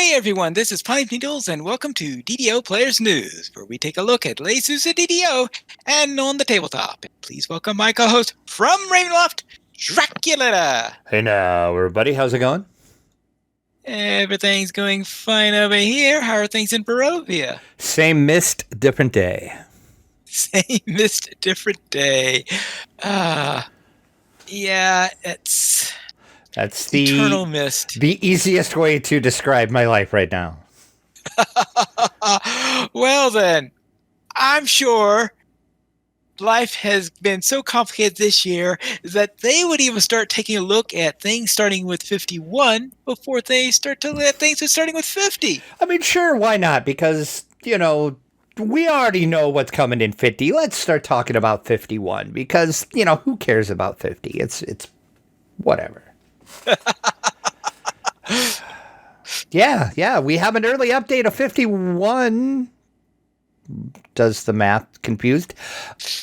day, everyone. This is Pine Needles, and welcome to DDO Players News, where we take a look at Laysus at DDO and on the tabletop. Please welcome my co-host from Ravenloft, Dracula. Hey now, everybody. How's it going? Everything's going fine over here. How are things in Barovia? Same mist, different day. Same mist, different day. Yeah, That's eternal mist. The easiest way to describe my life right now. Well then, I'm sure life has been so complicated this year that they would even start taking a look at things starting with 51 before they start to look at things starting with 50. I mean, sure, why not? Because, we already know what's coming in 50. Let's start talking about 51 because, who cares about 50? It's whatever. Yeah, we have an early update of 51. Does the math confused?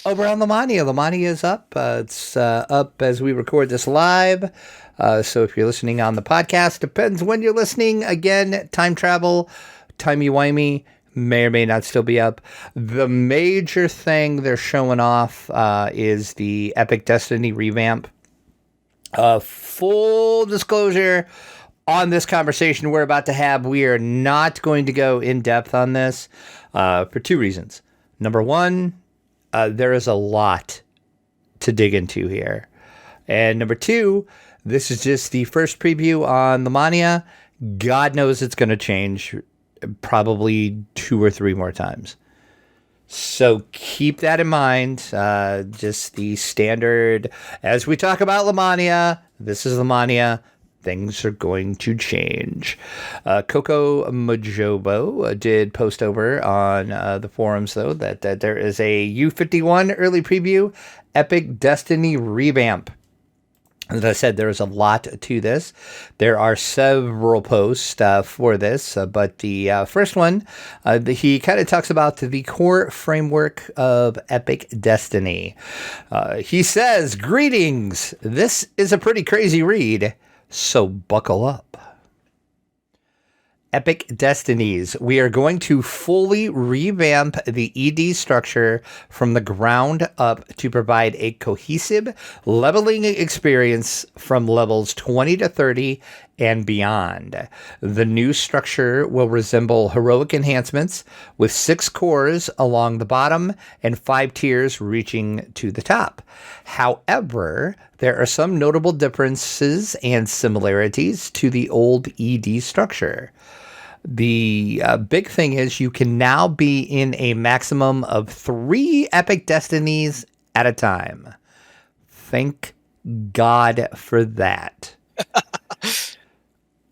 Over on Lamannia. Lamannia is up. It's up as we record this live. So if you're listening on the podcast, depends when you're listening. Again, time travel, timey-wimey, may or may not still be up. The major thing they're showing off is the Epic Destiny revamp. Full disclosure on this conversation we're about to have, we are not going to go in depth on this for two reasons. Number one, there is a lot to dig into here. And number two, this is just the first preview on Lamannia. God knows it's going to change probably 2 or 3 more times. So keep that in mind. Just the standard, as we talk about Lamannia, this is Lamannia. Things are going to change. Coco Mojobo did post over on the forums, though, that there is a U51 early preview Epic Destiny revamp. As I said, there is a lot to this. There are several posts for this, but the first one, he kind of talks about the core framework of Epic Destiny. He says, "Greetings. This is a pretty crazy read, so buckle up. Epic Destinies. We are going to fully revamp the ED structure from the ground up to provide a cohesive leveling experience from levels 20 to 30 and beyond. The new structure will resemble heroic enhancements with 6 cores along the bottom and 5 tiers reaching to the top. However, there are some notable differences and similarities to the old ED structure. The big thing is you can now be in a maximum of 3 Epic Destinies at a time. Thank God for that."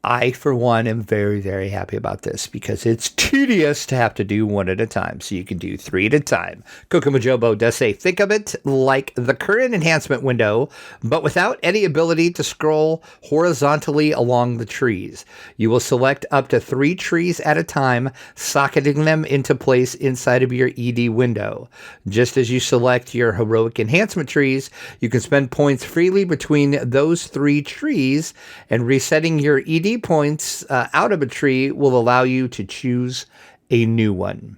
I, for one, am very, very happy about this because it's tedious to have to do 1 at a time. So you can do 3 at a time. Kokomojobo does say, think of it like the current enhancement window, but without any ability to scroll horizontally along the trees. You will select up to 3 trees at a time, socketing them into place inside of your ED window. Just as you select your heroic enhancement trees, you can spend points freely between those 3 trees, and resetting your ED points out of a tree will allow you to choose a new one.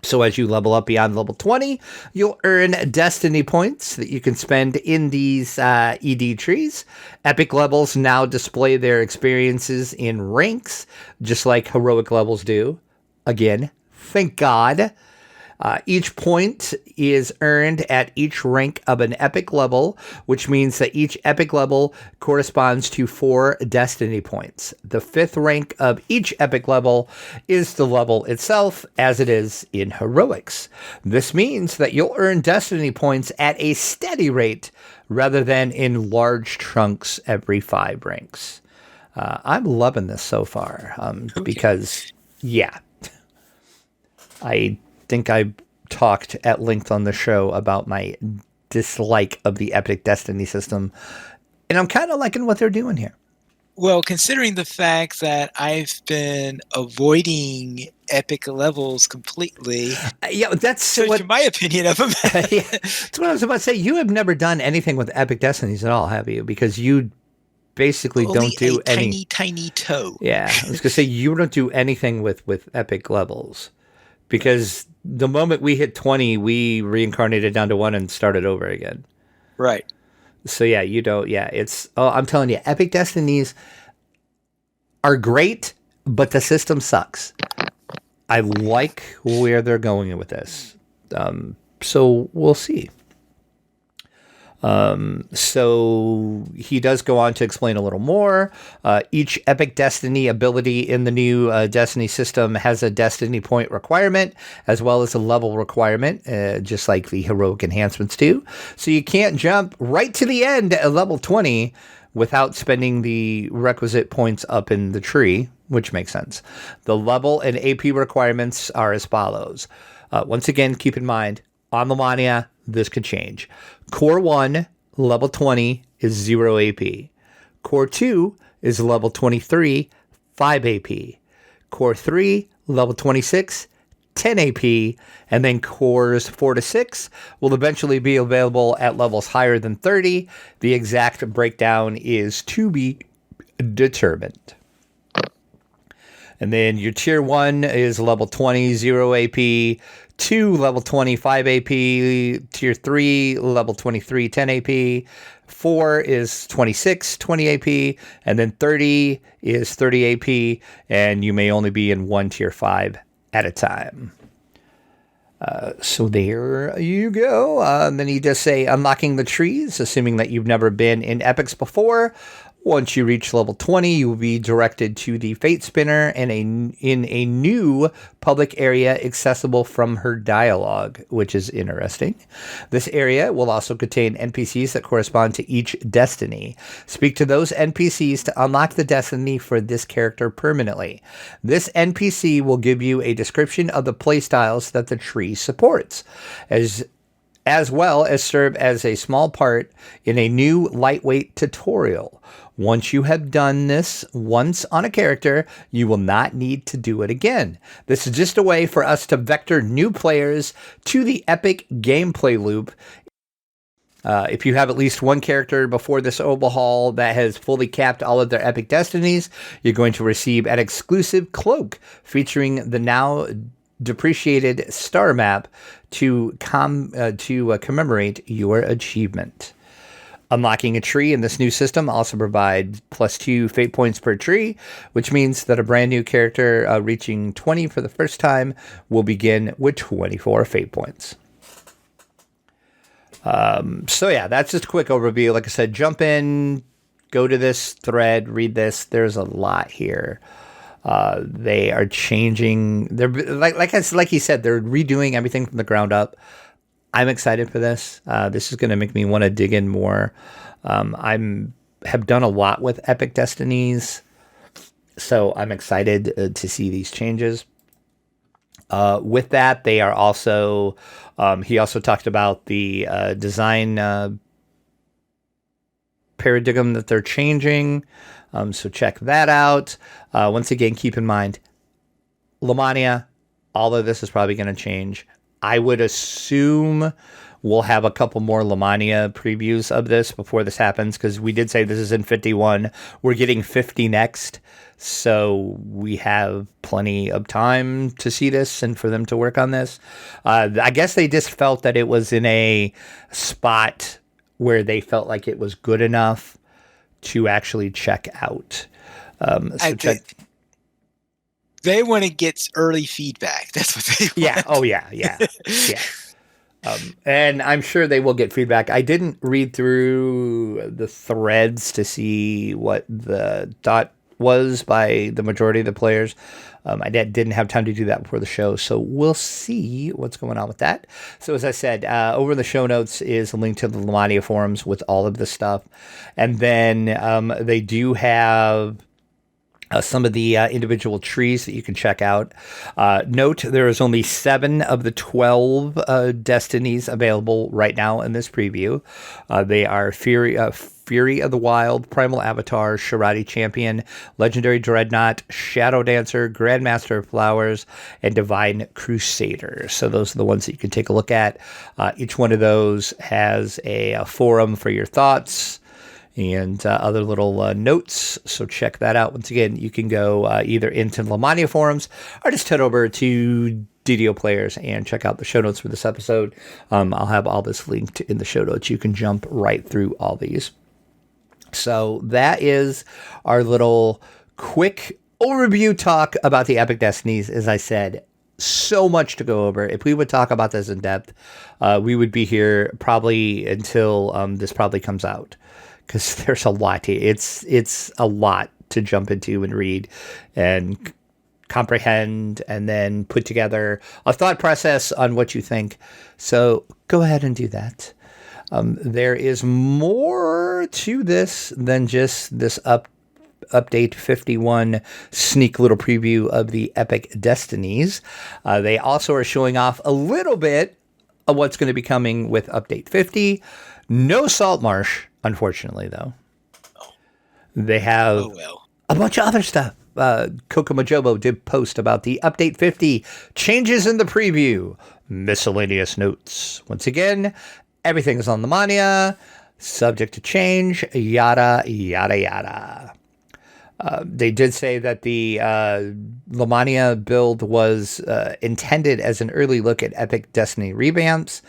So as you level up beyond level 20, you'll earn destiny points that you can spend in these ED trees. Epic levels now display their experiences in ranks, just like heroic levels do. Again, thank God. Each point is earned at each rank of an epic level, which means that each epic level corresponds to 4 destiny points. The 5th rank of each epic level is the level itself, as it is in heroics. This means that you'll earn destiny points at a steady rate rather than in large chunks every 5 ranks. I'm loving this so far because, yeah, I think I talked at length on the show about my dislike of the Epic Destiny system, and I'm kind of liking what they're doing here. Well, considering the fact that I've been avoiding epic levels completely, that's my opinion of them. That's what I was about to say. You have never done anything with Epic Destinies at all, have you? Because you basically Only don't do a tiny, tiny toe. Yeah, I was gonna say you don't do anything with epic levels, because the moment we hit 20, we reincarnated down to 1 and started over again. Right. So yeah, you don't. Yeah, it's. Oh, I'm telling you, epic destinies are great, but the system sucks. I like where they're going with this. So we'll see. So he does go on to explain a little more. Each epic destiny ability in the new destiny system has a destiny point requirement as well as a level requirement, just like the heroic enhancements do. So you can't jump right to the end at level 20 without spending the requisite points up in the tree, which makes sense. The level and AP requirements are as follows. Once again, keep in mind, on Lamannia, this could change. Core 1, level 20, is 0 AP. Core 2 is level 23, 5 AP. Core 3, level 26, 10 AP. And then cores 4 to 6 will eventually be available at levels higher than 30. The exact breakdown is to be determined. And then your tier 1 is level 20, 0 AP. 2, level 25 AP. Tier 3, level 23, 10 AP. 4 is 26, 20 AP. And then 30 is 30 AP. And you may only be in one tier 5 at a time. So there you go. And then he does say unlocking the trees, assuming that you've never been in epics before. Once you reach level 20, you will be directed to the Fate Spinner in a new public area accessible from her dialogue, which is interesting. This area will also contain NPCs that correspond to each destiny. Speak to those NPCs to unlock the destiny for this character permanently. This NPC will give you a description of the playstyles that the tree supports, as well as serve as a small part in a new lightweight tutorial. Once you have done this once on a character, you will not need to do it again. This is just a way for us to vector new players to the epic gameplay loop. If you have at least one character before this overhaul that has fully capped all of their epic destinies, you're going to receive an exclusive cloak featuring the now depreciated star map to commemorate your achievement. Unlocking a tree in this new system also provides +2 fate points per tree, which means that a brand new character reaching 20 for the first time will begin with 24 fate points. So yeah, that's just a quick overview. Like I said, jump in, go to this thread, read this. There's a lot here. They are changing. They're like he said, they're redoing everything from the ground up. I'm excited for this. This is going to make me want to dig in more. Have done a lot with Epic Destinies, so I'm excited to see these changes. With that, they are also. He also talked about the design paradigm that they're changing. So check that out. Once again, keep in mind, Lamannia, all of this is probably going to change. I would assume we'll have a couple more Lamannia previews of this before this happens, because we did say this is in 51. We're getting 50 next, so we have plenty of time to see this and for them to work on this. I guess they just felt that it was in a spot where they felt like it was good enough to actually check out. They want to get early feedback. That's what they want. Yeah. Oh, yeah. Yeah. Yeah. And I'm sure they will get feedback. I didn't read through the threads to see what the thought was by the majority of the players. I didn't have time to do that before the show, so we'll see what's going on with that. So as I said, over in the show notes is a link to the Lamannia forums with all of this stuff. And then they do have some of the individual trees that you can check out. Note, there is only 7 of the 12 destinies available right now in this preview. They are Fury of the Wild, Primal Avatar, Sharati Champion, Legendary Dreadnought, Shadow Dancer, Grandmaster of Flowers, and Divine Crusader. So those are the ones that you can take a look at. Each one of those has a forum for your thoughts and other little notes. So check that out. Once again, you can go either into Lamannia forums or just head over to DDO Players and check out the show notes for this episode. I'll have all this linked in the show notes. You can jump right through all these. So that is our little quick overview talk about the Epic Destinies. As I said, so much to go over. If we would talk about this in depth, we would be here probably until this probably comes out, because there's a lot here. It's a lot to jump into and read and comprehend and then put together a thought process on what you think. So go ahead and do that. There is more to this than just this update 51 sneak little preview of the Epic Destinies. They also are showing off a little bit of what's going to be coming with update 50. No Salt Marsh, unfortunately, though. They have a bunch of other stuff. Kokomojobo did post about the update 50 changes in the preview, miscellaneous notes. Once again, everything is on Lamannia, subject to change, yada, yada, yada. They did say that the Lamannia build was intended as an early look at Epic Destiny revamps,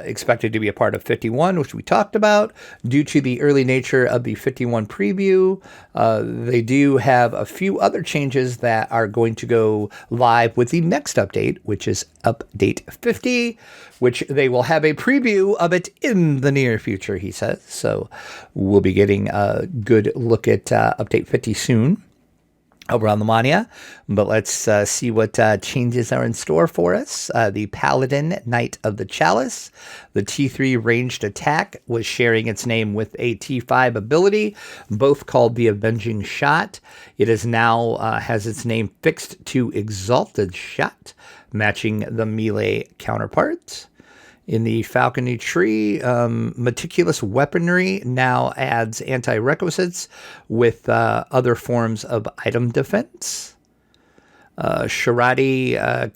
expected to be a part of 51, which we talked about. Due to the early nature of the 51 preview, they do have a few other changes that are going to go live with the next update, which is update 50, which they will have a preview of it in the near future, he says. So we'll be getting a good look at update 50 soon over on Lamannia. But let's see what changes are in store for us. The Paladin Knight of the Chalice, the T3 ranged attack, was sharing its name with a T5 ability, both called the Avenging Shot. It is now has its name fixed to Exalted Shot, matching the melee counterparts. In the Falconry Tree, Meticulous Weaponry now adds anti-requisites with other forms of item defense. Sharadi, I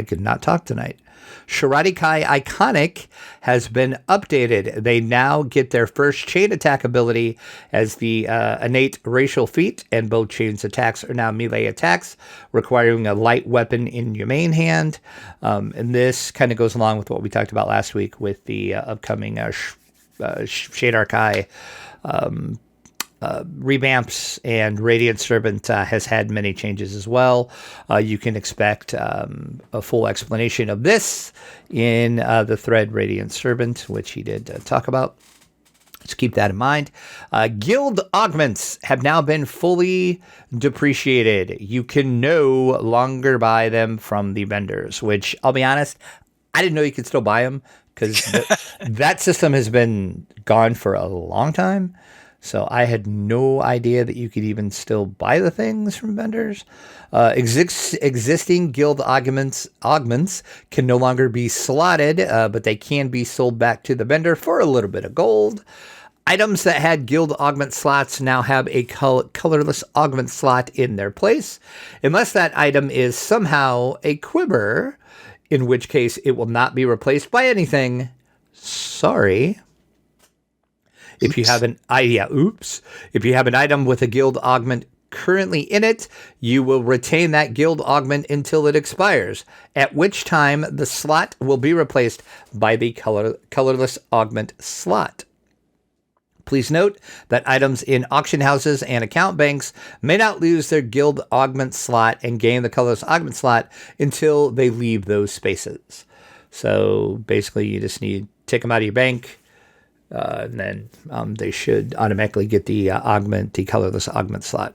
could not talk tonight. Sharadi Kai Iconic has been updated. They now get their first chain attack ability as the innate racial feat, and both chains attacks are now melee attacks, requiring a light weapon in your main hand. And this kind of goes along with what we talked about last week with the upcoming Shadar Kai revamps, and Radiant Servant has had many changes as well. You can expect a full explanation of this in the thread Radiant Servant, which he did talk about. Let's keep that in mind. Guild augments have now been fully depreciated. You can no longer buy them from the vendors, which I'll be honest, I didn't know you could still buy them, because that system has been gone for a long time. So I had no idea that you could even still buy the things from vendors. Existing guild augments can no longer be slotted, but they can be sold back to the vendor for a little bit of gold. Items that had guild augment slots now have a colorless augment slot in their place, unless that item is somehow a quiver, in which case it will not be replaced by anything. Sorry. If you have an If you have an item with a guild augment currently in it, you will retain that guild augment until it expires, at which time the slot will be replaced by the colorless augment slot. Please note that items in auction houses and account banks may not lose their guild augment slot and gain the colorless augment slot until they leave those spaces. So basically, you just need to take them out of your bank. And then they should automatically get the colorless augment slot.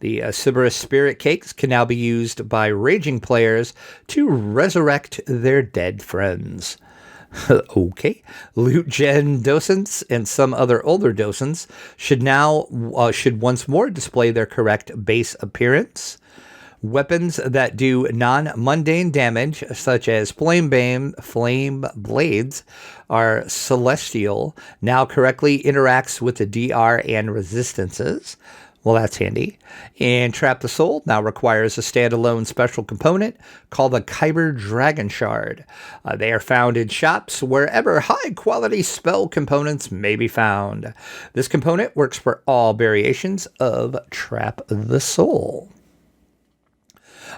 The Sybaris Spirit Cakes can now be used by raging players to resurrect their dead friends. Okay. Loot Gen docents and some other older docents should once more display their correct base appearance. Weapons that do non-mundane damage, such as flame blades, are celestial, now correctly interacts with the DR and resistances. Well, that's handy. And Trap the Soul now requires a standalone special component called the Kyber Dragon Shard. They are found in shops wherever high-quality spell components may be found. This component works for all variations of Trap the Soul.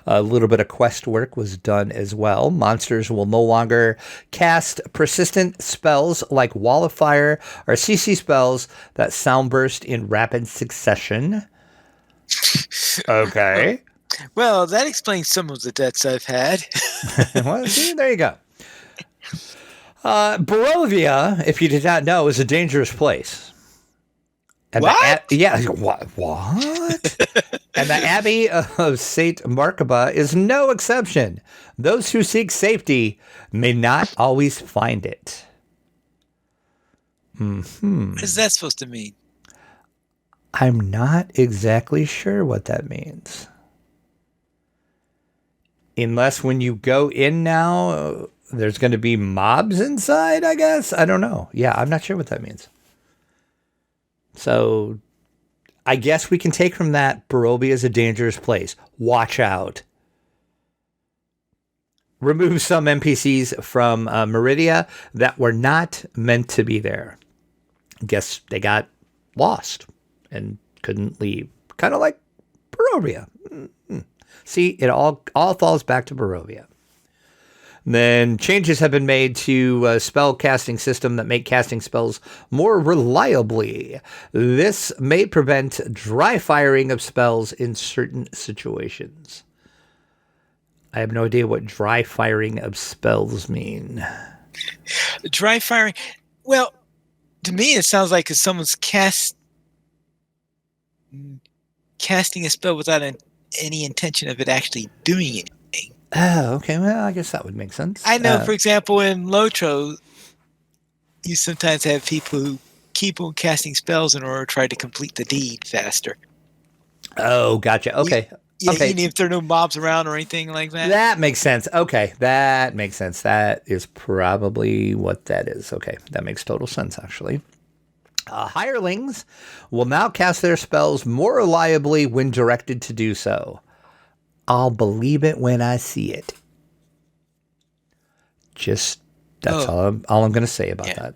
A little bit of quest work was done as well. Monsters will no longer cast persistent spells like Wall of Fire or CC spells that sound burst in rapid succession. Okay. Well, that explains some of the deaths I've had. Well, see, there you go. Barovia, if you did not know, is a dangerous place. And what? What? And the Abbey of St. Markaba is no exception. Those who seek safety may not always find it. What is that supposed to mean? I'm not exactly sure what that means. Unless when you go in now, there's going to be mobs inside, I guess. I don't know. Yeah, I'm not sure what that means. So I guess we can take from that Barovia is a dangerous place. Watch out. Remove some NPCs from Meridia that were not meant to be there. Guess they got lost and couldn't leave. Kind of like Barovia. See, it all falls back to Barovia. Then changes have been made to a spell casting system that make casting spells more reliably. This may prevent dry firing of spells in certain situations. I have no idea what dry firing of spells mean. Dry firing? Well, to me it sounds like if someone's casting a spell without any intention of it actually doing anything. Oh, okay. Well, I guess that would make sense. I know, for example, in Lotro, you sometimes have people who keep on casting spells in order to try to complete the deed faster. Oh, gotcha. Okay. Okay. Even if there are no mobs around or anything like that. That makes sense. Okay. That makes sense. That is probably what that is. Okay. That makes total sense, actually. Hirelings will now cast their spells more reliably when directed to do so. I'll believe it when I see it. That's all I'm going to say about that.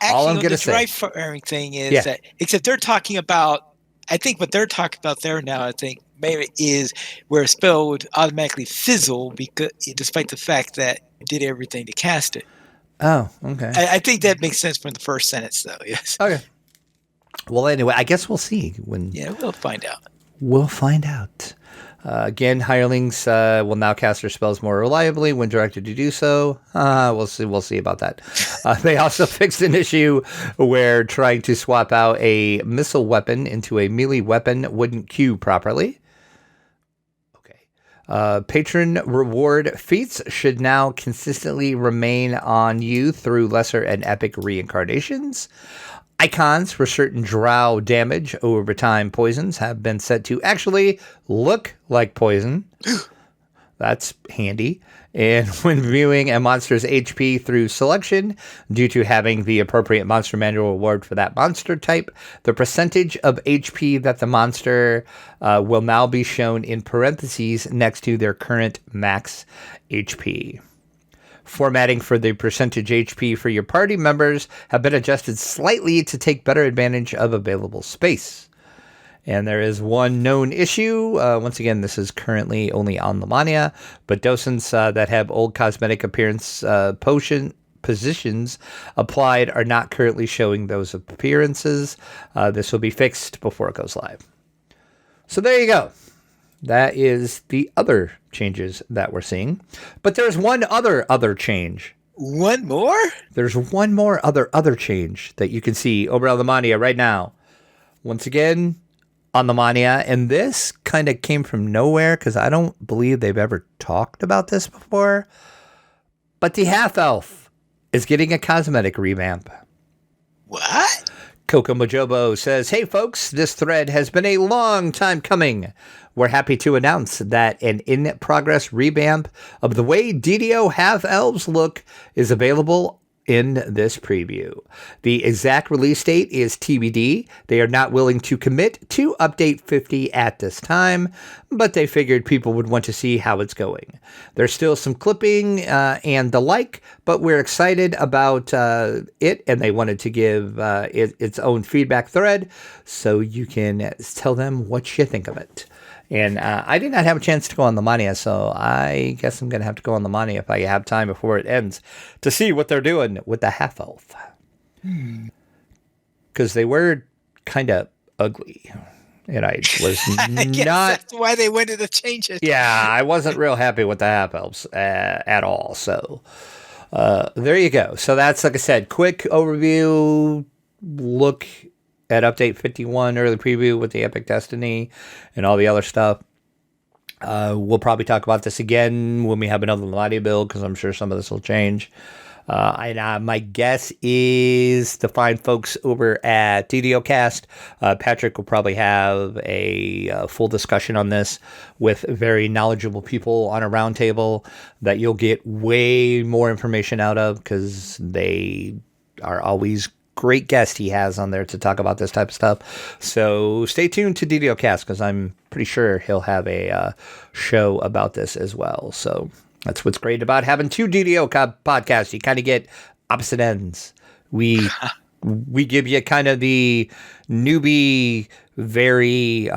All I'm going to say. The dry firing thing is that, except they're talking about, I think what they're talking about there now, I think, maybe is where a spell would automatically fizzle despite the fact that it did everything to cast it. Oh, okay. I think that makes sense from the first sentence, though, yes. Okay. Well, anyway, I guess we'll see. We'll find out. We'll find out. Again, hirelings will now cast their spells more reliably when directed to do so. We'll see about that. They also fixed an issue where trying to swap out a missile weapon into a melee weapon wouldn't queue properly. Okay. Patron reward feats should now consistently remain on you through lesser and epic reincarnations. Icons for certain drow damage over time poisons have been set to actually look like poison. That's handy. And when viewing a monster's HP through selection, due to having the appropriate monster manual reward for that monster type, the percentage of HP that the monster will now be shown in parentheses next to their current max HP. Formatting for the percentage HP for your party members have been adjusted slightly to take better advantage of available space. And there is one known issue. Once again, this is currently only on Lamannia, but docents that have old cosmetic appearance potion positions applied are not currently showing those appearances. This will be fixed before it goes live. So there you go. That is the other changes that we're seeing. But there's one other change. One more? There's one more other change that you can see over on Lamannia right now. Once again, on Lamannia, and this kind of came from nowhere because I don't believe they've ever talked about this before. But the half-elf is getting a cosmetic revamp. What? Coco Mojobo says, "Hey folks, this thread has been a long time coming. We're happy to announce that an in-progress revamp of the way DDO half-elves look is available in this preview. The exact release date is TBD. They are not willing to commit to update 50 at this time, but they figured people would want to see how it's going. There's still some clipping and the like, but we're excited about it, and they wanted to give it its own feedback thread so you can tell them what you think of it. And I did not have a chance to go on Lamannia, so I guess I'm going to have to go on Lamannia if I have time before it ends to see what they're doing with the half-elf. Because they were kind of ugly. And I was I guess that's why they wanted to change it. Yeah, I wasn't real happy with the half-elves at all. So there you go. So that's, like I said, quick overview, look at Update 51, early preview with the Epic Destiny and all the other stuff. We'll probably talk about this again when we have another Lamannia build, because I'm sure some of this will change. My guess is to find folks over at DDO Cast. Patrick will probably have a full discussion on this with very knowledgeable people on a roundtable that you'll get way more information out of, because they are always great guest he has on there to talk about this type of stuff. So stay tuned to DDO Cast, because I'm pretty sure he'll have a show about this as well. So that's what's great about having two DDO podcasts. You kind of get opposite ends. We give you kind of the newbie, very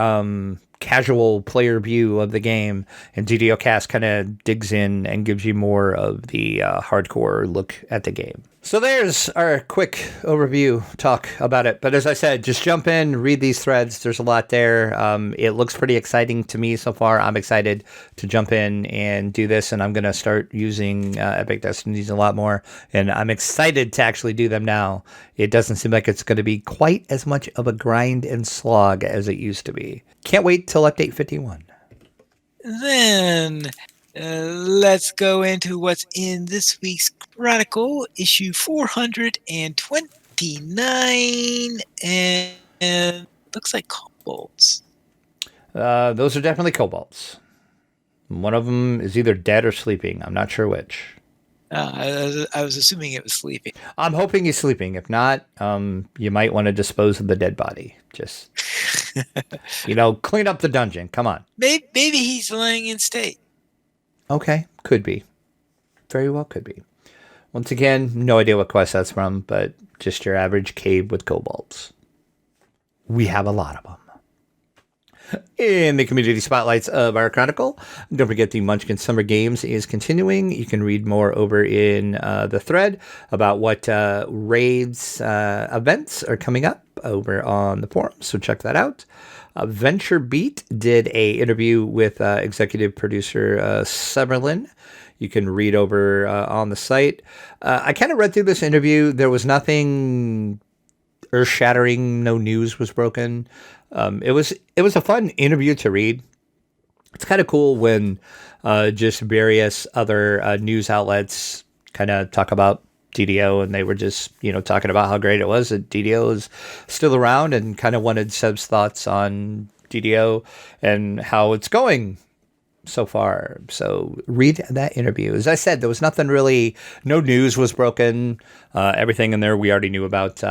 casual player view of the game, and DDO Cast kind of digs in and gives you more of the hardcore look at the game. So there's our quick overview talk about it. But as I said, just jump in, read these threads. There's a lot there. It looks pretty exciting to me so far. I'm excited to jump in and do this, and I'm going to start using Epic Destinies a lot more. And I'm excited to actually do them now. It doesn't seem like it's going to be quite as much of a grind and slog as it used to be. Can't wait till Update 51. Then let's go into what's in this week's Chronicle, issue 429, and looks like kobolds. Those are definitely kobolds. One of them is either dead or sleeping. I'm not sure which. I was assuming it was sleeping. I'm hoping he's sleeping. If not, you might want to dispose of the dead body. Just, clean up the dungeon. Come on. Maybe he's lying in state. Okay, could be. Very well could be. Once again, no idea what quest that's from, but just your average cave with kobolds. We have a lot of them. In the community spotlights of our chronicle, don't forget the Munchkin Summer Games is continuing. You can read more over in the thread about what raids events are coming up over on the forum, so check that out. Venture Beat did a interview with executive producer Summerlin. You can read over on the site. I kind of read through this interview. There was nothing earth-shattering. No news was broken. It was a fun interview to read. It's kind of cool when just various other news outlets kind of talk about DDO, and they were just talking about how great it was that DDO is still around, and kind of wanted Seb's thoughts on DDO and how it's going so far. So read that interview. As I said, there was nothing really, no news was broken. Everything in there we already knew about.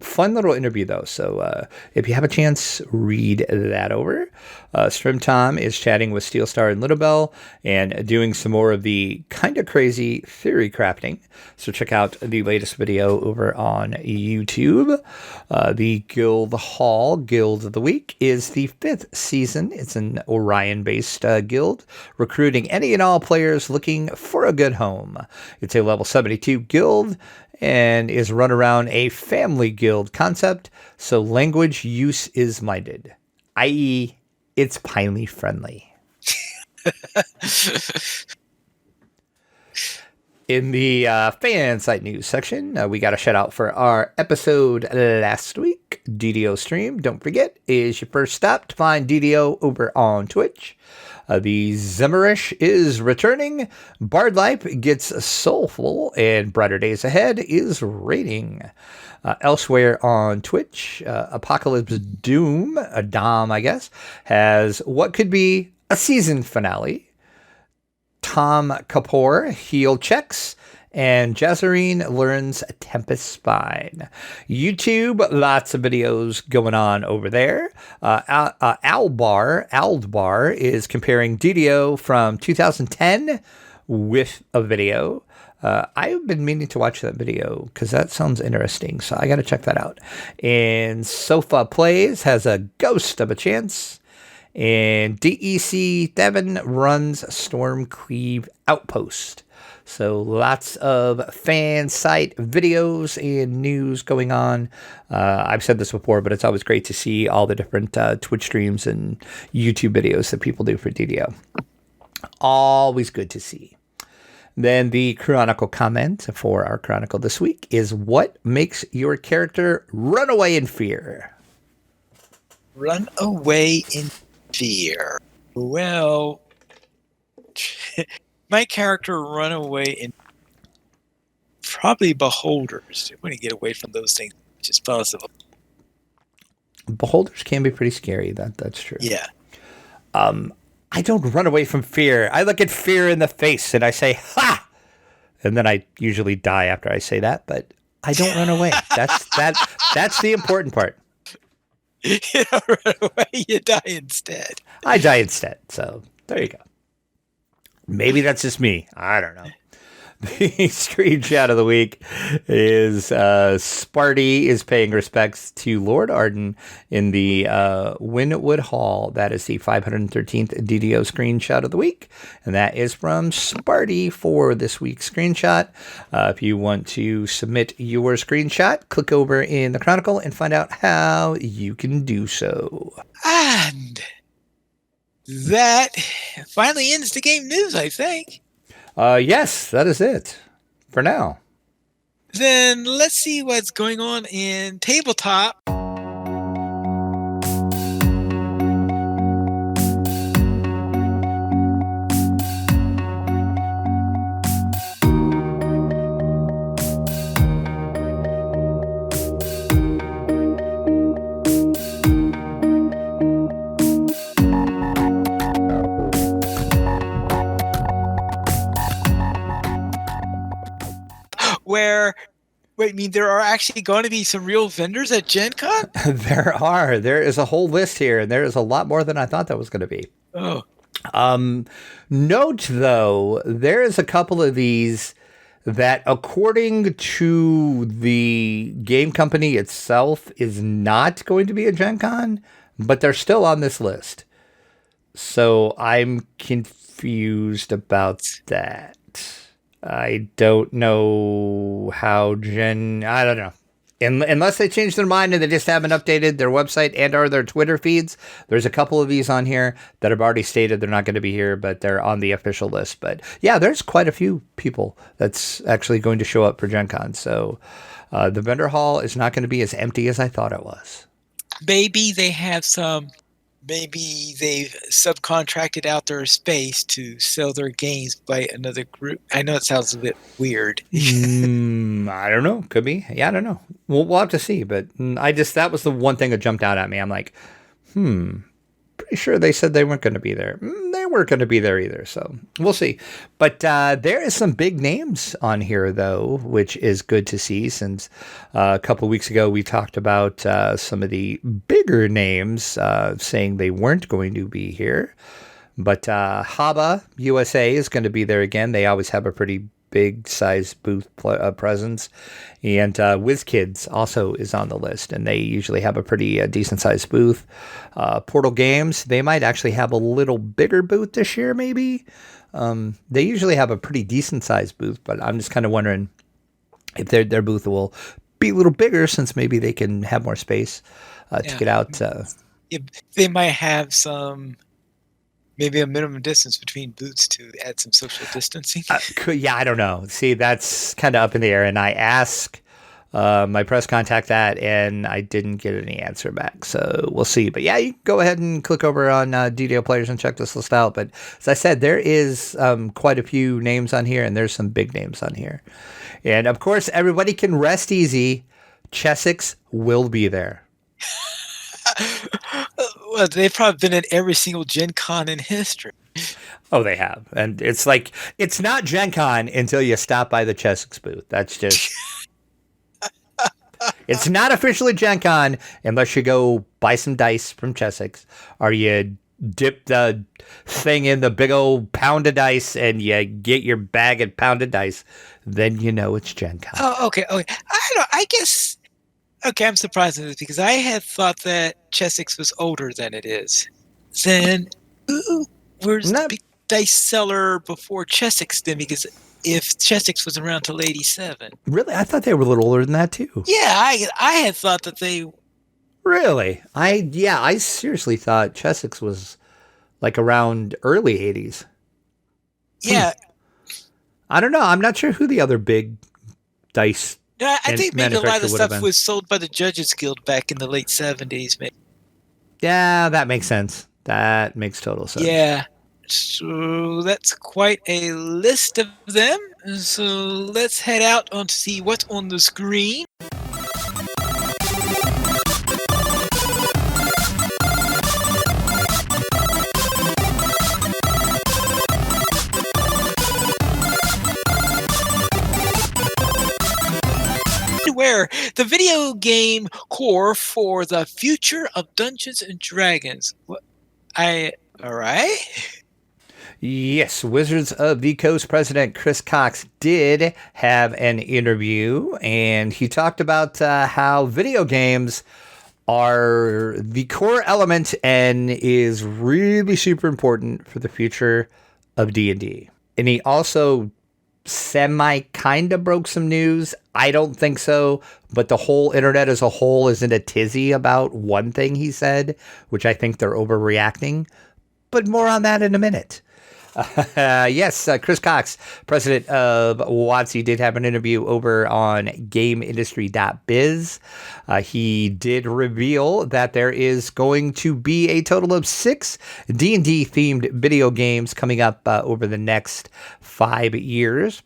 Fun little interview, though. So if you have a chance, read that over. Strim Tom is chatting with Steel Star and Little Bell and doing some more of the kind of crazy theory crafting. So check out the latest video over on YouTube. The Guild Hall Guild of the Week is the 5th season. It's an Orion-based guild, recruiting any and all players looking for a good home. It's a level 72 guild, and is run around a family guild concept, so language use is minded, i.e., it's piney friendly. In the fan site news section, we got a shout out for our episode last week, DDO stream. Don't forget, is your first stop to find DDO over on Twitch. The Zimmerish is returning, Bard Life gets soulful, and Brighter Days Ahead is raiding. Elsewhere on Twitch, Apocalypse Doom, a Dom, I guess, has what could be a season finale. Tom Kapoor heel checks, And Jazarine learns Tempest Spine. YouTube, lots of videos going on over there. Aldbar is comparing DDO from 2010 with a video. I've been meaning to watch that video because that sounds interesting, so I got to check that out. And Sofa Plays has a ghost of a chance. And DEC Devon runs Stormcleave Outpost. So lots of fan site videos and news going on. I've said this before, but it's always great to see all the different Twitch streams and YouTube videos that people do for DDO. Always good to see. Then the Chronicle comment for our Chronicle this week is, what makes your character run away in fear? Run away in fear. Well, my character run away in probably beholders. I want to get away from those things as much as possible. Beholders can be pretty scary. That's true. Yeah. I don't run away from fear. I look at fear in the face and I say, ha! And then I usually die after I say that, but I don't run away. That's the important part. You don't run away, you die instead. I die instead. So there you go. Maybe that's just me. I don't know. The screenshot of the week is Sparty is paying respects to Lord Arden in the Winwood Hall. That is the 513th DDO screenshot of the week. And that is from Sparty for this week's screenshot. If you want to submit your screenshot, click over in the Chronicle and find out how you can do so. And that finally ends the game news, I think. Yes, that is it for now. Then let's see what's going on in tabletop. Where, wait, I mean, there are actually going to be some real vendors at Gen Con? There are. There is a whole list here, and there is a lot more than I thought that was going to be. Oh. Note, though, there is a couple of these that, according to the game company itself, is not going to be a Gen Con, but they're still on this list. So I'm confused about that. I don't know how I don't know. Unless they changed their mind and they just haven't updated their website and or their Twitter feeds. There's a couple of these on here that have already stated they're not going to be here, but they're on the official list. But yeah, there's quite a few people that's actually going to show up for Gen Con. So the vendor hall is not going to be as empty as I thought it was. Maybe they have maybe they've subcontracted out their space to sell their games by another group. I know it sounds a bit weird. I don't know. Could be. Yeah, I don't know. We'll have to see. But that was the one thing that jumped out at me. I'm like, pretty sure they said they weren't going to be there. They weren't going to be there either. So we'll see. But there is some big names on here, though, which is good to see, since a couple of weeks ago we talked about some of the bigger names saying they weren't going to be here. But Haba USA is going to be there again. They always have a pretty big size booth presence. And WizKids also is on the list, and they usually have a pretty decent sized booth. Portal Games, they might actually have a little bigger booth this year, maybe. They usually have a pretty decent sized booth, but I'm just kind of wondering if their booth will be a little bigger, since maybe they can have more space to get out. They might have maybe a minimum distance between booths to add some social distancing. Yeah, I don't know. See, that's kind of up in the air. And I asked my press contact that, and I didn't get any answer back. So we'll see. But yeah, you can go ahead and click over on DDO Players and check this list out. But as I said, there is quite a few names on here, and there's some big names on here. And of course, everybody can rest easy. Chessex will be there. Well, they've probably been at every single Gen Con in history. Oh, they have. And it's like, it's not Gen Con until you stop by the Chessex booth. That's just, it's not officially Gen Con unless you go buy some dice from Chessex or you dip the thing in the big old pound of dice and you get your bag of pounded dice. Then you know it's Gen Con. Oh, okay. I don't know. I guess. Okay, I'm surprised at this because I had thought that Chessex was older than it is. Then, where's the big dice seller before Chessex then? Because if Chessex was around till 87. Really? I thought they were a little older than that too. Yeah, I had thought that they. Really? I seriously thought Chessex was like around early 80s. Yeah. I don't know. I'm not sure who the other big dice. Yeah, I think maybe a lot of the stuff was sold by the Judges Guild back in the late 70s, maybe. Yeah, that makes sense. That makes total sense. Yeah. So that's quite a list of them. So let's head out on to see what's on the screen. Where the video game core for the future of Dungeons and Dragons. All right. Yes, Wizards of the Coast president Chris Cox did have an interview, and he talked about how video games are the core element and is really super important for the future of D&D. And he also kind of broke some news. I don't think so, but the whole internet as a whole is in a tizzy about one thing he said, which I think they're overreacting. But more on that in a minute. Yes, Chris Cox, president of WOTC, did have an interview over on GameIndustry.biz. He did reveal that there is going to be a total of 6 D&D themed video games coming up over the next 5 years.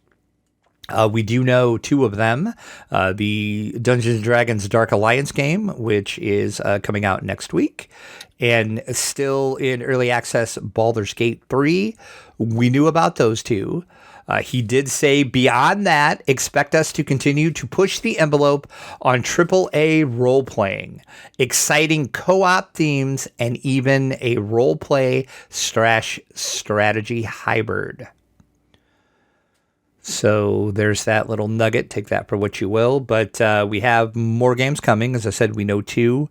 We do know 2 of them. The Dungeons & Dragons Dark Alliance game, which is coming out next week, and still in early access, Baldur's Gate 3. We knew about those 2. He did say, beyond that, expect us to continue to push the envelope on AAA role-playing, exciting co-op themes, and even a role-play / strategy hybrid. So there's that little nugget. Take that for what you will. But we have more games coming. As I said, we know 2.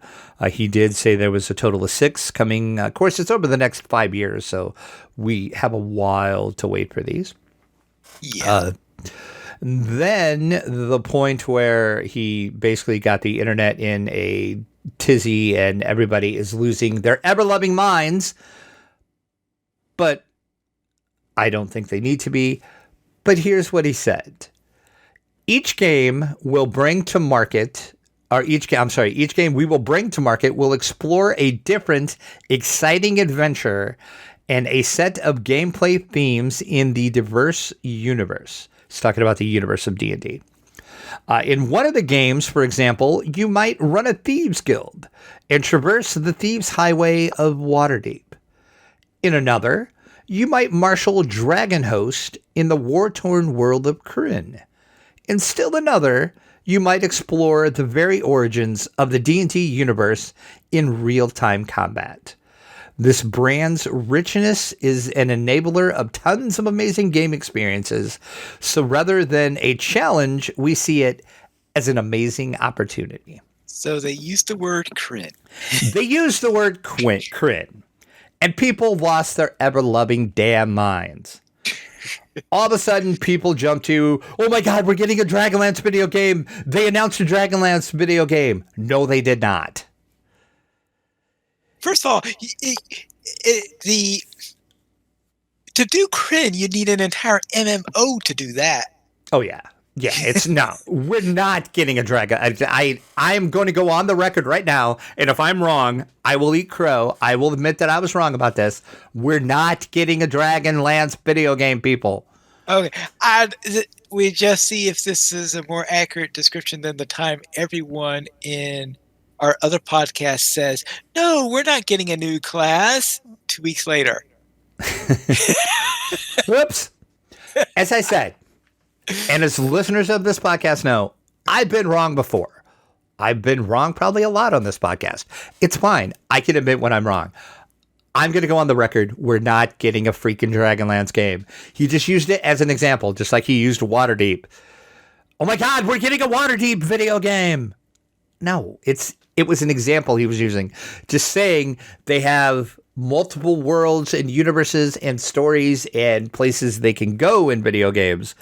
He did say there was a total of 6 coming. Of course, it's over the next 5 years, so we have a while to wait for these. Yeah. Then the point where he basically got the internet in a tizzy and everybody is losing their ever-loving minds. But I don't think they need to be. But here's what he said. Each game we will bring to market will explore a different, exciting adventure and a set of gameplay themes in the diverse universe. He's talking about the universe of D&D. In one of the games, for example, you might run a thieves guild and traverse the thieves' highway of Waterdeep. In another, you might marshal Dragon Host in the war-torn world of Kryn. In still another, you might explore the very origins of the D&D universe in real-time combat. This brand's richness is an enabler of tons of amazing game experiences, so rather than a challenge, we see it as an amazing opportunity. So they used the word Kryn. They used the word Kryn. And people lost their ever-loving damn minds. All of a sudden, people jump to, oh my God, we're getting a Dragonlance video game. They announced a Dragonlance video game. No, they did not. First of all, to do Kryn, you need an entire MMO to do that. Oh, yeah. Yeah, we're not getting a dragon. I'm going to go on the record right now, and if I'm wrong, I will eat crow. I will admit that I was wrong about this. We're not getting a Dragonlance video game, people. Okay, we just see if this is a more accurate description than the time everyone in our other podcast says, no, we're not getting a new class 2 weeks later. Whoops. As I said, and as listeners of this podcast know, I've been wrong before. I've been wrong probably a lot on this podcast. It's fine. I can admit when I'm wrong. I'm going to go on the record. We're not getting a freaking Dragonlance game. He just used it as an example, just like he used Waterdeep. Oh my God, we're getting a Waterdeep video game. No, it was an example he was using. Just saying they have multiple worlds and universes and stories and places they can go in video games.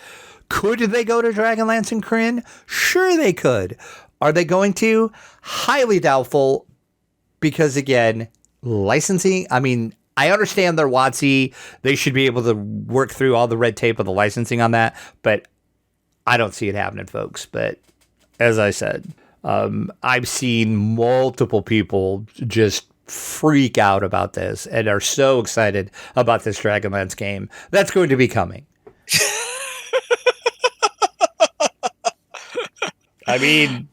Could they go to Dragonlancing, Corinne? Sure they could. Are they going to? Highly doubtful, because again, licensing, I mean, I understand their WOTC. They should be able to work through all the red tape of the licensing on that, but I don't see it happening, folks. But as I said, I've seen multiple people just freak out about this and are so excited about this Dragonlance game that's going to be coming. I mean,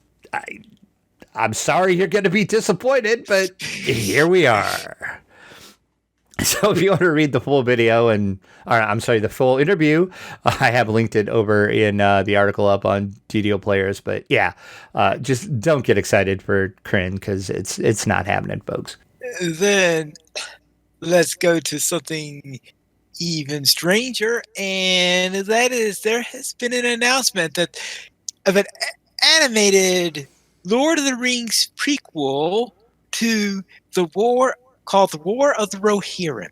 I'm sorry you're going to be disappointed, but here we are. So if you want to read the full video the full interview, I have linked it over in the article up on DDO Players. But yeah, just don't get excited for Kryn, because it's not happening, folks. Then let's go to something even stranger, and that is there has been an announcement of an animated Lord of the Rings prequel to called the War of the Rohirrim.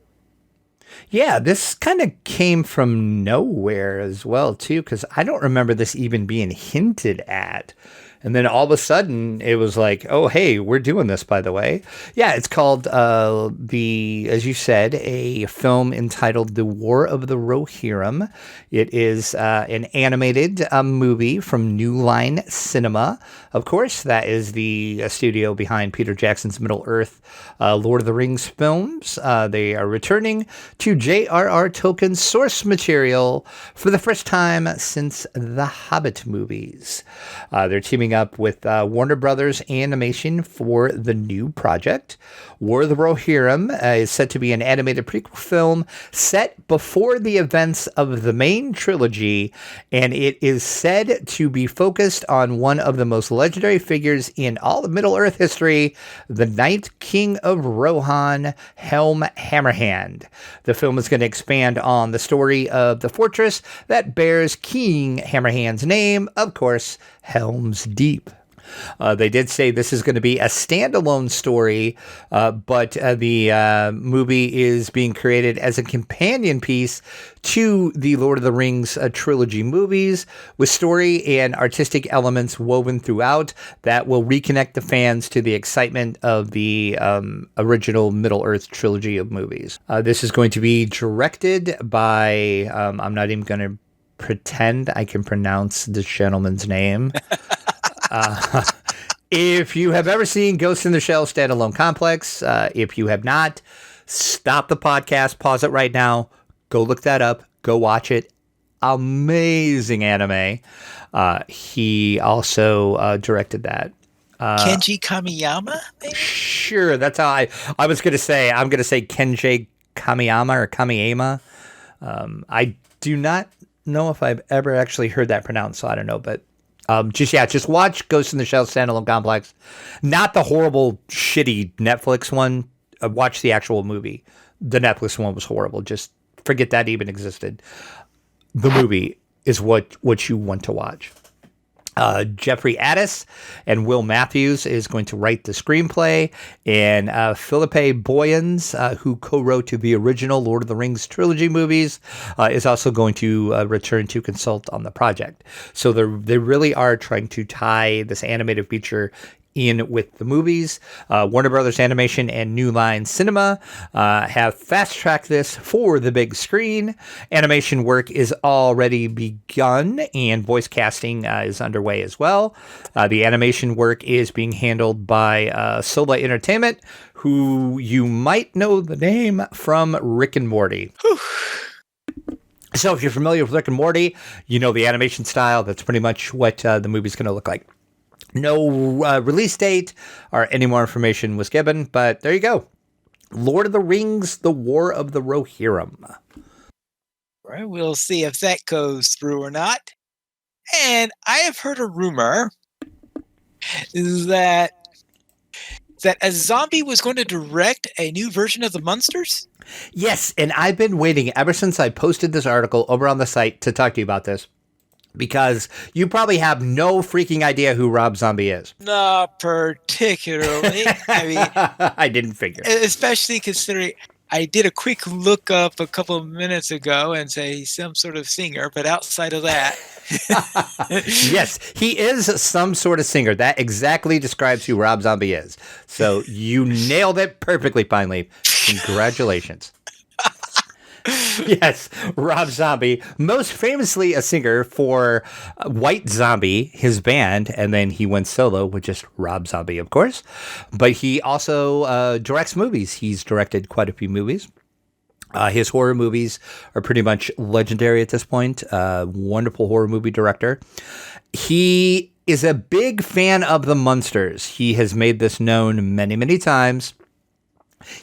Yeah, this kind of came from nowhere as well, too, because I don't remember this even being hinted at. And then all of a sudden, it was like, oh, hey, we're doing this, by the way. Yeah, it's called, as you said, a film entitled The War of the Rohirrim. It is an animated movie from New Line Cinema. Of course, that is the studio behind Peter Jackson's Middle-earth Lord of the Rings films. They are returning to J.R.R. Tolkien's source material for the first time since the Hobbit movies. They're teaming up with Warner Brothers Animation for the new project. War of the Rohirrim is set to be an animated prequel film set before the events of the main trilogy, and it is said to be focused on one of the most legendary figures in all of Middle-earth history, the Night King of Rohan, Helm Hammerhand. The film is going to expand on the story of the fortress that bears King Hammerhand's name, of course, Helm's Deep. They did say this is going to be a standalone story, but the movie is being created as a companion piece to the Lord of the Rings trilogy movies, with story and artistic elements woven throughout that will reconnect the fans to the excitement of the original Middle-earth trilogy of movies. This is going to be directed by, I'm not even going to pretend I can pronounce this gentleman's name. If you have ever seen Ghost in the Shell Standalone Complex, if you have not, stop the podcast, pause it right now, go look that up, go watch it. Amazing anime. He also directed that. Kenji Kamiyama, maybe? Sure, that's how I was going to say. I'm going to say Kenji Kamiyama or Kamiyama. I do not know if I've ever actually heard that pronounced, so I don't know, but just watch Ghost in the Shell Standalone Complex. Not the horrible, shitty Netflix one. Watch the actual movie. The Netflix one was horrible. Just forget that even existed. The movie is what you want to watch. Jeffrey Addis and Will Matthews is going to write the screenplay, and Philippe Boyens, who co-wrote to the original Lord of the Rings trilogy movies, is also going to return to consult on the project. So they really are trying to tie this animated feature in with the movies. Warner Brothers Animation and New Line Cinema have fast-tracked this for the big screen. Animation work is already begun, and voice casting is underway as well. The animation work is being handled by Sola Entertainment, who you might know the name from Rick and Morty. So if you're familiar with Rick and Morty, you know the animation style. That's pretty much what the movie's going to look like. No release date or any more information was given, but there you go. Lord of the Rings, The War of the Rohirrim. Right, we'll see if that goes through or not. And I have heard a rumor that a zombie was going to direct a new version of the Munsters. Yes, and I've been waiting ever since I posted this article over on the site to talk to you about this, because you probably have no freaking idea who Rob Zombie is. Not particularly. I mean, I didn't figure. especially considering I did a quick look up a couple of minutes ago and say he's some sort of singer, but outside of that. Yes, he is some sort of singer. That exactly describes who Rob Zombie is. So you nailed it perfectly, Pine Leaf. Congratulations. Yes, Rob Zombie, most famously a singer for White Zombie, his band, and then he went solo with just Rob Zombie, of course. But he also directs movies. He's directed quite a few movies. His horror movies are pretty much legendary at this point. Wonderful horror movie director. He is a big fan of the Munsters. He has made this known many, many times.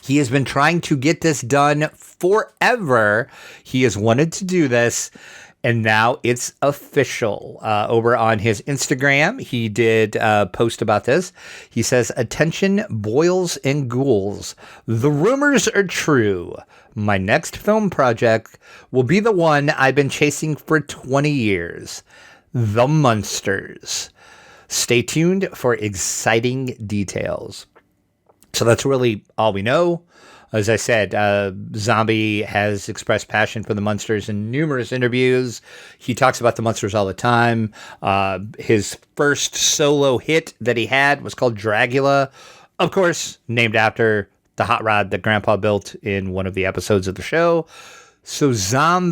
He has been trying to get this done forever. He has wanted to do this, and now it's official. Over on his Instagram, he did post about this. He says, "Attention, boils and ghouls. The rumors are true. My next film project will be the one I've been chasing for 20 years. The Munsters. Stay tuned for exciting details." So that's really all we know. As I said, Zombie has expressed passion for the Munsters in numerous interviews. He talks about the Munsters all the time. His first solo hit that he had was called Dragula, of course, named after the hot rod that Grandpa built in one of the episodes of the show. So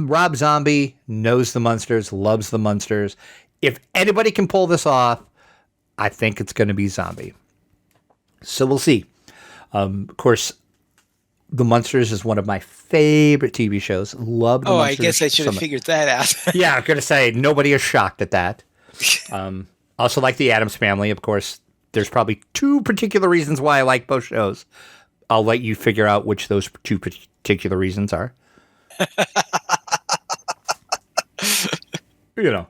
Rob Zombie knows the Munsters, loves the Munsters. If anybody can pull this off, I think it's going to be Zombie. So we'll see. Of course, The Munsters is one of my favorite TV shows. Love The Munsters. I guess I should have figured that out. Yeah, I'm going to say nobody is shocked at that. Also like The Addams Family, of course. There's probably two particular reasons why I like both shows. I'll let you figure out which those two particular reasons are. You know.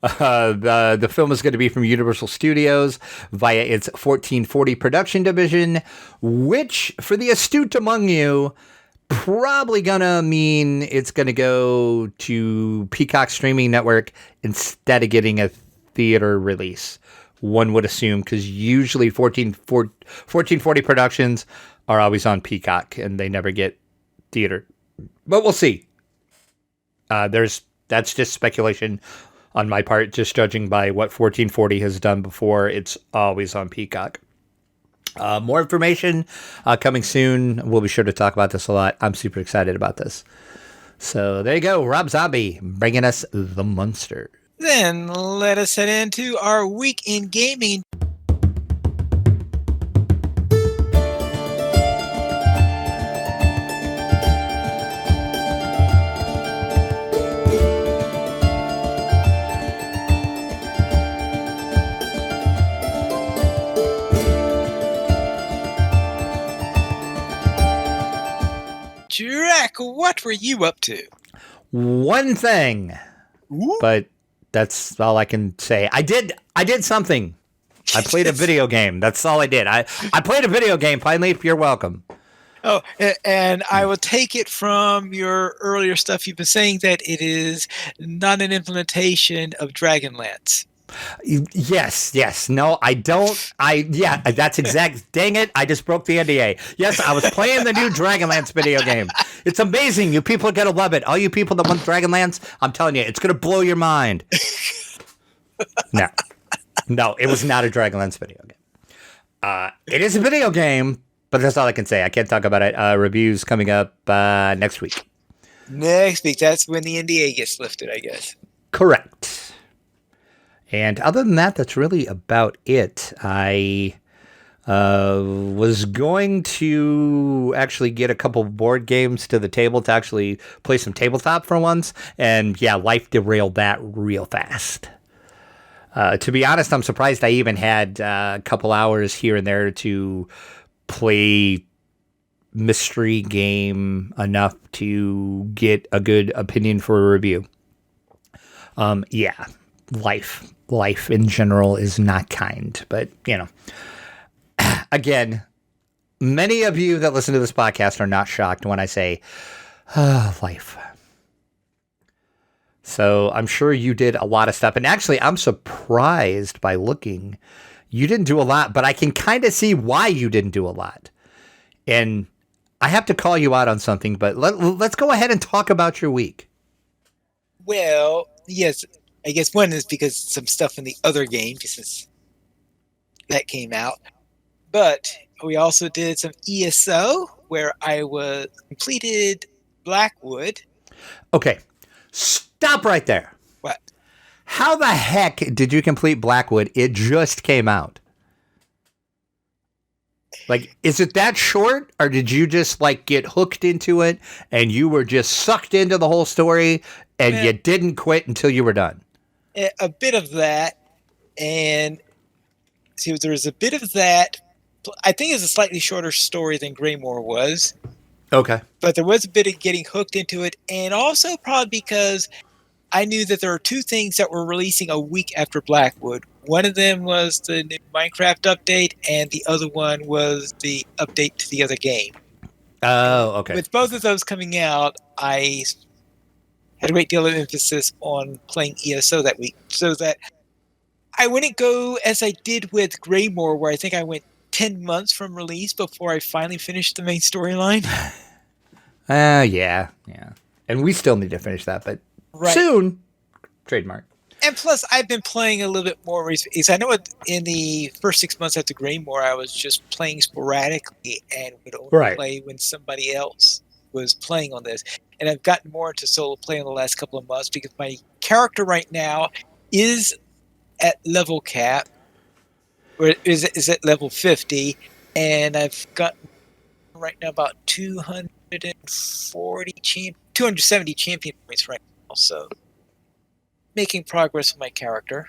The film is going to be from Universal Studios via its 1440 production division, which, for the astute among you, probably going to mean it's going to go to Peacock streaming network instead of getting a theater release. One would assume, because usually 1440 productions are always on Peacock and they never get theater. But we'll see. That's just speculation on my part, just judging by what 1440 has done before. It's always on Peacock. More information coming soon. We'll be sure to talk about this a lot. I'm super excited about this. So there you go. Rob Zombie bringing us The Munsters. Then let us head into our week in gaming. Drac, what were you up to? One thing. Ooh. But that's all I can say. I did something. I played a video game. That's all I did. I played a video game. Pine Leaf, you're welcome. Oh, and I will take it from your earlier stuff. You've been saying that it is not an implementation of Dragonlance. Yes. No, I don't. That's exact. Dang it. I just broke the NDA. Yes, I was playing the new Dragonlance video game. It's amazing. You people are going to love it. All you people that want Dragonlance, I'm telling you, it's going to blow your mind. No, it was not a Dragonlance video game. It is a video game, but that's all I can say. I can't talk about it. Reviews coming up next week. Next week. That's when the NDA gets lifted, I guess. Correct. And other than that, that's really about it. I was going to actually get a couple of board games to the table to actually play some tabletop for once. And yeah, life derailed that real fast. To be honest, I'm surprised I even had a couple hours here and there to play mystery game enough to get a good opinion for a review. Yeah, life in general is not kind, but again, many of you that listen to this podcast are not shocked when I say life. So I'm sure you did a lot of stuff. And actually, I'm surprised by looking. You didn't do a lot, but I can kind of see why you didn't do a lot. And I have to call you out on something, but let's go ahead and talk about your week. Well, yes, I guess one is because some stuff in the other game, since that came out. But we also did some ESO, where I completed Blackwood. Okay, stop right there. What? How the heck did you complete Blackwood? It just came out. Like, is it that short, or did you just get hooked into it and you were just sucked into the whole story and you didn't quit until you were done? A bit of that, and see, there was a bit of that. I think it's a slightly shorter story than Greymore was. Okay. But there was a bit of getting hooked into it, and also probably because I knew that there are two things that were releasing a week after Blackwood. One of them was the new Minecraft update, and the other one was the update to the other game. Oh, okay. With both of those coming out, I had a great deal of emphasis on playing ESO that week, so that I wouldn't go as I did with Greymore, where I think I went 10 months from release before I finally finished the main storyline. Yeah. And we still need to finish that, but soon. Trademark. And plus, I've been playing a little bit more recently. I know in the first 6 months after Greymore, I was just playing sporadically and would only play when somebody else was playing on this. And I've gotten more into solo play in the last couple of months because my character right now is at level cap, or is at level 50, and I've got right now about 270 champion points right now, so making progress with my character.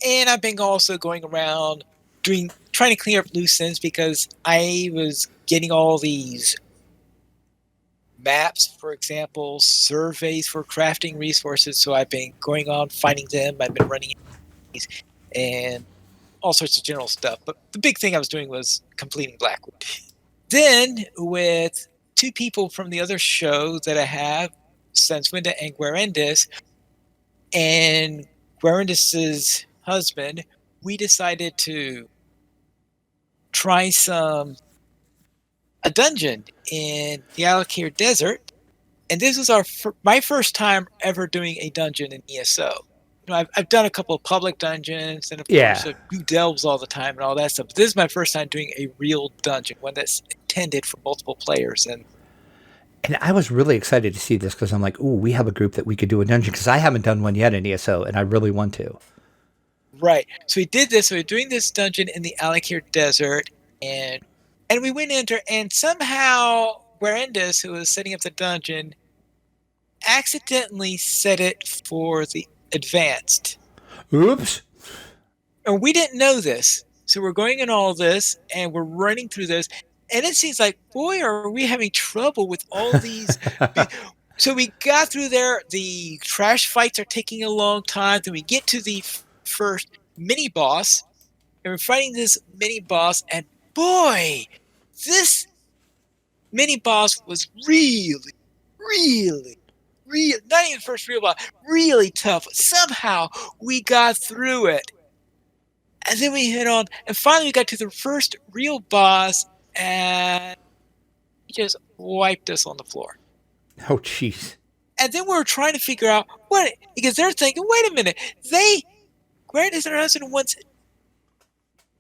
And I've been also going around trying to clean up loose ends, because I was getting all these maps, for example, surveys for crafting resources, so I've been going on finding them. I've been running these and all sorts of general stuff, but the big thing I was doing was completing Blackwood. Then, with two people from the other show that I have, Sanswinda and Guarendis, and Guarendis' husband, we decided to try a dungeon in the Alakir Desert, and this was my first time ever doing a dungeon in ESO. I've done a couple of public dungeons, and of course I do delves all the time and all that stuff. But this is my first time doing a real dungeon, one that's intended for multiple players. And I was really excited to see this, because I'm like, ooh, we have a group that we could do a dungeon, because I haven't done one yet in ESO, and I really want to. Right. So we did this. So we're doing this dungeon in the Alakir Desert, and we went into, and somehow Guarendis, who was setting up the dungeon, accidentally set it for the advanced. Oops. And we didn't know this. So we're going in all this, and we're running through this, and it seems like, boy, are we having trouble with all these. So we got through there. The trash fights are taking a long time. Then we get to the first mini boss, and we're fighting this mini boss, and boy, this mini boss was really, not even first real boss, really tough. Somehow we got through it. And then we hit on, and finally we got to the first real boss, and he just wiped us on the floor. Oh, jeez. And then we were trying to figure out what, because they're thinking, wait a minute, Grant and her husband once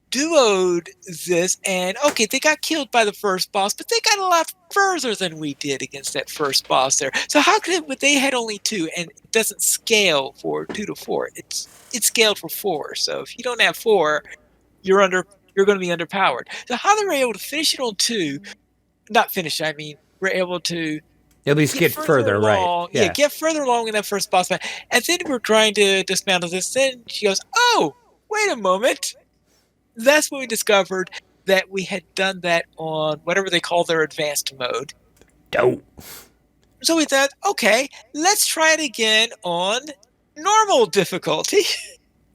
duoed this, and okay, they got killed by the first boss, but they got a lot further than we did against that first boss there. So how could it, but they had only 2, and it doesn't scale for 2 to 4. It's scaled for 4. So if you don't have 4, you're going to be underpowered. So how they were able to finish it on 2, not finish, I mean, we're able to at least get further along, right. Yeah, get further along in that first boss fight. And then we're trying to dismantle this. Then she goes, oh, wait a moment. That's when we discovered that we had done that on whatever they call their advanced mode. Dope. So we thought, okay, let's try it again on normal difficulty.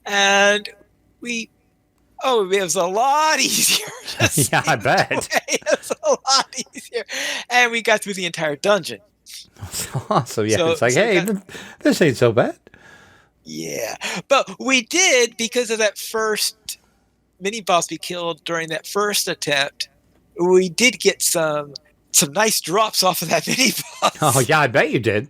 And it was a lot easier. Yeah, I bet. It was a lot easier. And we got through the entire dungeon. Awesome. Yeah, it's like, hey, this ain't so bad. Yeah. But we did, because of that first mini boss we killed during that first attempt, we did get some nice drops off of that mini boss. Oh, yeah, I bet you did.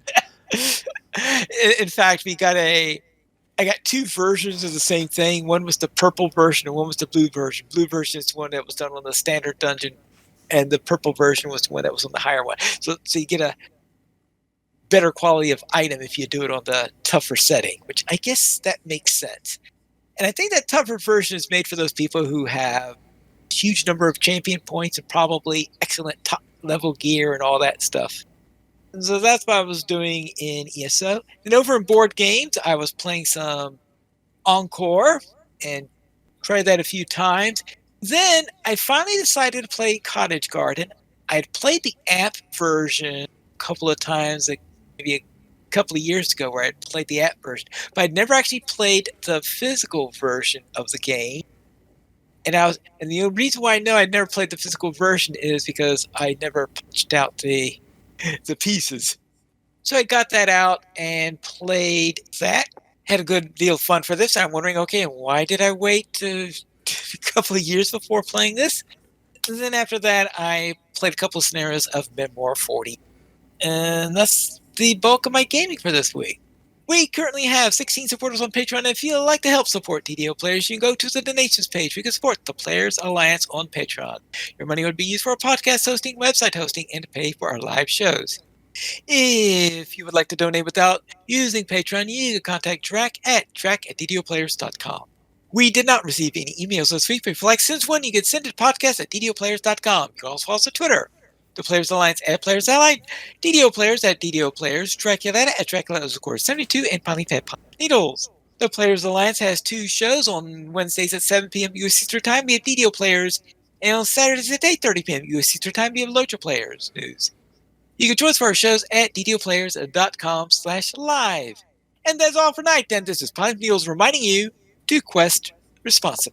In fact, I got two versions of the same thing. One was the purple version and one was the blue version. Blue version is the one that was done on the standard dungeon, and the purple version was the one that was on the higher one. So you get a better quality of item if you do it on the tougher setting, which I guess that makes sense. And I think that tougher version is made for those people who have a huge number of champion points and probably excellent top level gear and all that stuff. And so that's what I was doing in ESO. And over in board games, I was playing some Encore and tried that a few times. Then I finally decided to play Cottage Garden. I had played the app version a couple of times, like maybe a couple of years ago, where I played the app version, but I'd never actually played the physical version of the game. And the reason why I know I'd never played the physical version is because I never punched out the pieces. So I got that out and played that. Had a good deal of fun for this. I'm wondering, okay, why did I wait a couple of years before playing this? And then after that, I played a couple of scenarios of Memoir 40. And that's the bulk of my gaming for this week. We currently have 16 supporters on Patreon, and if you'd like to help support DDO players, you can go to the donations page. We can support the Players Alliance on Patreon. Your money would be used for our podcast hosting, website hosting, and to pay for our live shows. If you would like to donate without using Patreon, you can contact Drac at ddoplayers.com. We did not receive any emails this week, but if you'd like to send one, you can send it to podcast at ddoplayers.com. You can also follow us on Twitter. The Players Alliance at Players Ally, DDO Players at DDO Players, Dracula at Dracula_72, and finally Pet Needles. The Players Alliance has two shows on Wednesdays at 7 p.m. U.S. Eastern Time. We have DDO Players, and on Saturdays at 8:30 p.m. U.S. Eastern Time, we have Loja Players News. You can join us for our shows at ddoplayers.com/live. And that's all for tonight. Then this is Pine Needles reminding you to quest responsibly.